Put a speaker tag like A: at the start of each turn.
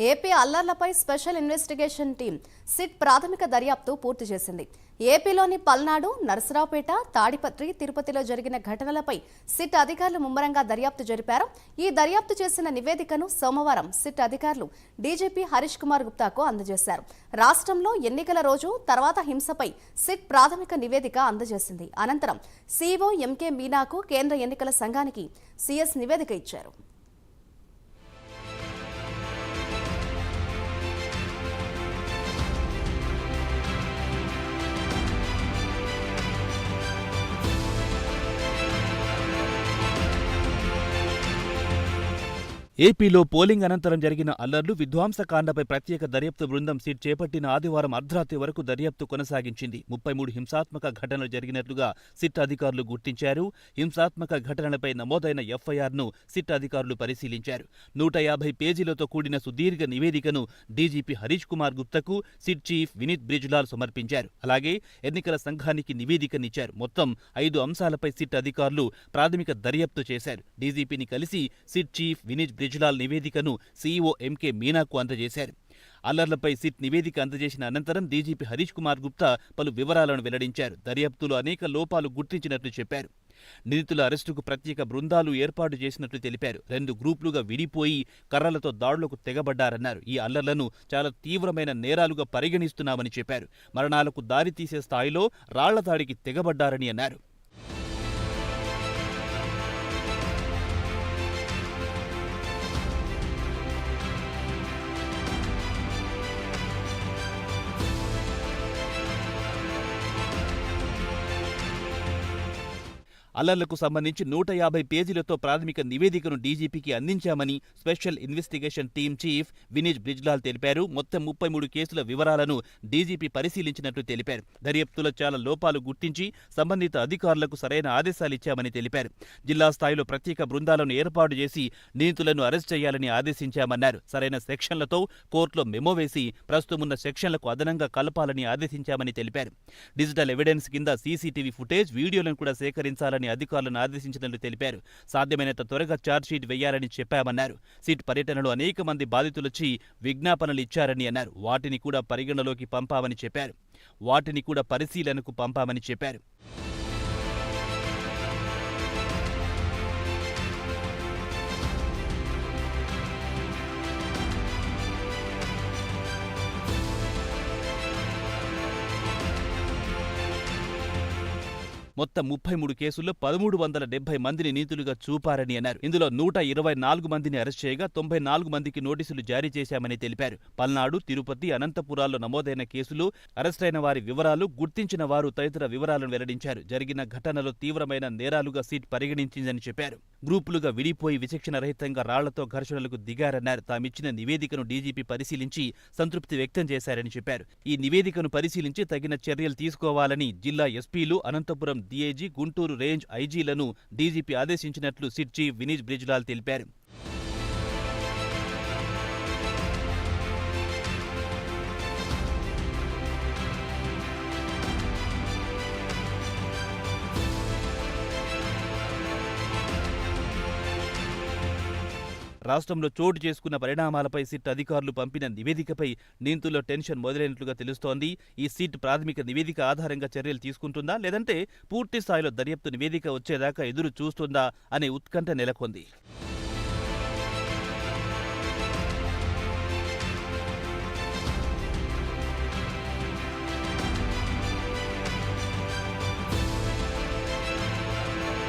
A: AP అల్లర్లపై special investigation team SIT ప్రాథమిక దర్యాప్తు పూర్తి చేసింది. ఏపీలోని పల్నాడు, నరసరావుపేట, తాడిపత్రి, తిరుపతిలో జరిగిన ఘటనలపై సిట్ అధికారులు ముమ్మరంగా దర్యాప్తు జరిపారు. ఈ దర్యాప్తు చేసిన నివేదికను సోమవారం సిట్ అధికారులు డీజీపీ హరీష్ కుమార్ గుప్తాకు అందజేశారు. రాష్ట్రంలో ఎన్నికల రోజు తర్వాత హింసపై సిట్ ప్రాథమిక నివేదిక అందజేసింది. అనంతరం సీఈఓ ఎంకే మీనాకు కేంద్ర ఎన్నికల సంఘానికి సీఎస్ నివేదిక ఇచ్చారు.
B: ఏపీలో పోలింగ్ అనంతరం జరిగిన అల్లర్లు, విధ్వంసకాండపై ప్రత్యేక దర్యాప్తు బృందం సిట్ చేపట్టిన ఆదివారం అర్ధరాత్రి వరకు దర్యాప్తు కొనసాగించింది. 33 హింసాత్మక ఘటనలు జరిగినట్లుగా సిట్ అధికారులు గుర్తించారు. హింసాత్మక ఘటనలపై నమోదైన ఎఫ్ఐఆర్ను సిట్ అధికారులు పరిశీలించారు. 150 పేజీలతో కూడిన సుదీర్ఘ నివేదికను డీజీపీ హరీష్ కుమార్ గుప్తాకు సిట్ చీఫ్ వినీత్ బ్రిజ్లాల్ సమర్పించారు. అలాగే ఎన్నికల సంఘానికి నివేదికనిచ్చారు. మొత్తం 5 అంశాలపై సిట్ అధికారులు ప్రాథమిక దర్యాప్తు చేశారు. డీజీపీని కలిసి సిట్ చీఫ్ వినీత్ బ్రిజ్లాల్ నివేదికను సీఈఓ ఎంకే మీనాకు అందజేశారు. అల్లర్లపై సిట్ నివేదిక అందజేసిన అనంతరం డీజీపీ హరీష్ కుమార్ గుప్తా పలు వివరాలను వెల్లడించారు. దర్యాప్తులో అనేక లోపాలు గుర్తించినట్లు చెప్పారు. నిందితుల అరెస్టుకు ప్రత్యేక బృందాలు ఏర్పాటు చేసినట్లు తెలిపారు. 2 గ్రూపులుగా విడిపోయి కర్రలతో దాడులకు తెగబడ్డారన్నారు. ఈ అల్లర్లను చాలా తీవ్రమైన నేరాలుగా పరిగణిస్తున్నామని చెప్పారు. మరణాలకు దారితీసే స్థాయిలో రాళ్ల దాడికి తెగబడ్డారని అన్నారు. అల్లర్లకు సంబంధించి 150 పేజీలతో ప్రాథమిక నివేదికను డీజీపీకి అందించామని special investigation team chief Vineet Brijlal తెలిపారు. మొత్తం 33 కేసుల వివరాలను డీజీపీ పరిశీలించినట్లు తెలిపారు. దర్యాప్తులో చాలా లోపాలు గుర్తించి సంబంధిత అధికారులకు సరైన ఆదేశాలిచ్చామని తెలిపారు. జిల్లా స్థాయిలో ప్రత్యేక బృందాలను ఏర్పాటు చేసి నిందితులను అరెస్ట్ చేయాలని ఆదేశించామన్నారు. సరైన సెక్షన్లతో కోర్టులో మెమో వేసి ప్రస్తుతమున్న సెక్షన్లకు అదనంగా కలపాలని ఆదేశించామని తెలిపారు. డిజిటల్ ఎవిడెన్స్ కింద సీసీటీవీ ఫుటేజ్, వీడియోలను కూడా సేకరించాలని అధికారులను ఆదేశించినట్లు తెలిపారు. సాధ్యమైనంత త్వరగా ఛార్జ్షీట్ వేయాలని చెప్పామన్నారు. సిట్ పర్యటనలో అనేక మంది బాధితులొచ్చి విజ్ఞాపనలు ఇచ్చారని అన్నారు. వాటిని కూడా పరిగణలోకి పంపామని చెప్పారు. వాటిని కూడా పరిశీలనకు పంపామని చెప్పారు. మొత్తం 33 కేసుల్లో 1370 మందిని నిందితులుగా చూపారని అన్నారు. ఇందులో 124 మందిని అరెస్ట్ చేయగా 94 మందికి నోటీసులు జారీ చేశామని తెలిపారు. పల్నాడు, తిరుపతి, అనంతపురాల్లో నమోదైన కేసులు, అరెస్టైన వారి వివరాలు, గుర్తించిన వారు తదితర వివరాలను వెల్లడించారు. జరిగిన ఘటనలో తీవ్రమైన నేరాలుగా సిట్ పరిగణించిందని చెప్పారు. గ్రూపులుగా విడిపోయి విచక్షణరహితంగా రాళ్లతో ఘర్షణలకు దిగారన్నారు. తామిచ్చిన నివేదికను డీజీపీ పరిశీలించి సంతృప్తి వ్యక్తం చేశారని చెప్పారు. ఈ నివేదికను పరిశీలించి తగిన చర్యలు తీసుకోవాలని జిల్లా ఎస్పీలు, అనంతపురం డీఐజీ, గుంటూరు రేంజ్ ఐజీలను డీజీపీ ఆదేశించినట్లు సిట్ చీఫ్ వినీత్ బ్రిజ్లాల్ తెలిపారు. రాష్ట్రంలో చోటు చేసుకున్న పరిణామాలపై సిట్ అధికారులు పంపిన నివేదికపై నిందితుల్లో టెన్షన్ మొదలైనట్లుగా తెలుస్తోంది. ఈ సిట్ ప్రాథమిక నివేదిక ఆధారంగా చర్యలు తీసుకుంటుందా, లేదంటే పూర్తి స్థాయిలో దర్యాప్తు నివేదిక వచ్చేదాకా ఎదురు చూస్తుందా అనే ఉత్కంఠ నెలకొంది.